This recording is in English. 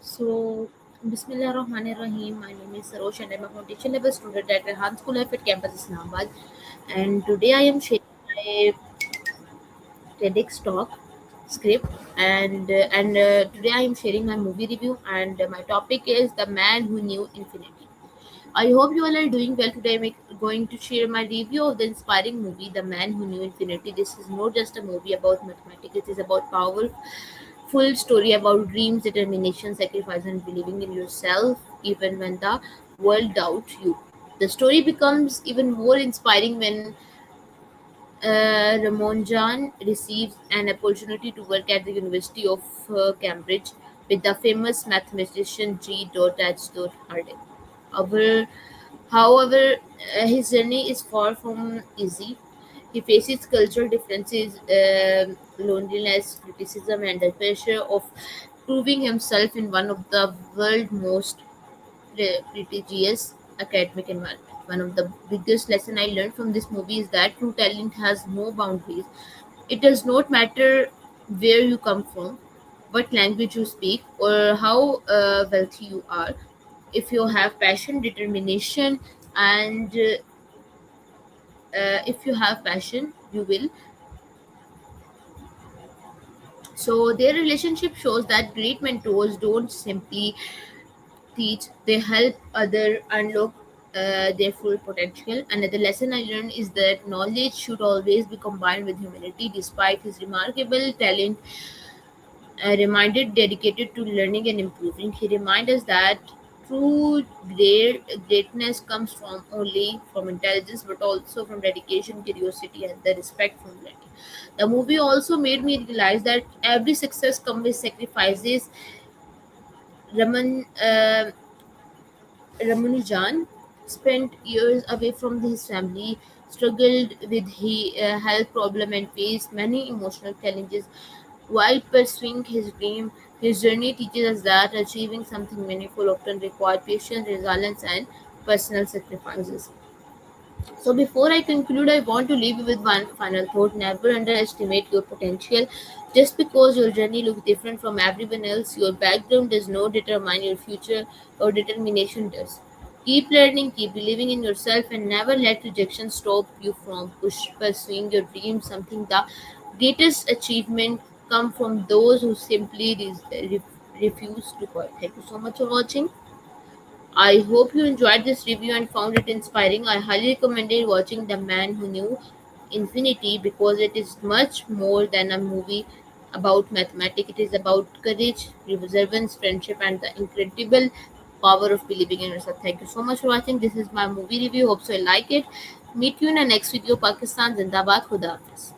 So, Bismillah Rahmanir Rahim. My name is Sarosh and I'm a foundation level student at Rehan School Life at campus Islamabad. And today I am sharing my TEDx talk script and today I am sharing my movie review and my topic is The Man Who Knew Infinity. I hope you all are doing well today. I'm going to share my review of the inspiring movie The Man Who Knew Infinity. This is not just a movie about mathematics, it is about power full story about dreams, determination, sacrifice, and believing in yourself even when the world doubts you. The story becomes even more inspiring when Ramonjan receives an opportunity to work at the University of Cambridge with the famous mathematician G.H. Harding. However, however, his journey is far from easy. He faces cultural differences, loneliness, criticism, and the pressure of proving himself in one of the world's most prestigious academic environment. One of the biggest lesson I learned from this movie is that true talent has no boundaries. It does not matter where you come from, what language you speak, or how wealthy you are. If you have passion, determination, and if you have passion, you will. So their relationship shows that great mentors don't simply teach; they help other unlock their full potential. Another lesson I learned is that knowledge should always be combined with humility. Despite his remarkable talent, reminded dedicated to learning and improving. He reminds us that true greatness comes from only from intelligence but also from dedication, curiosity, and the respect from learning. The movie also made me realize that every success comes with sacrifices. Raman Ramanujan spent years away from his family, struggled with health problem and faced many emotional challenges while pursuing his dream. His journey teaches us that achieving something meaningful often requires patience, resilience, and personal sacrifices. So, before I conclude, I want to leave you with one final thought. Never underestimate your potential. Just because your journey looks different from everyone else, your background does not determine your future, or determination does. Keep learning, keep believing in yourself, and never let rejection stop you from pursuing your dreams. Something the greatest achievement come from those who simply refuse to quit. Thank you so much for watching. I hope you enjoyed this review and found it inspiring. I highly recommended watching The Man Who Knew Infinity because it is much more than a movie about mathematics. It is about courage, perseverance, friendship, and the incredible power of believing in yourself. Thank you so much for watching. This is my movie review. Hope so you like it. Meet you in the next video. Pakistan Zindabad. Khuda Hafiz.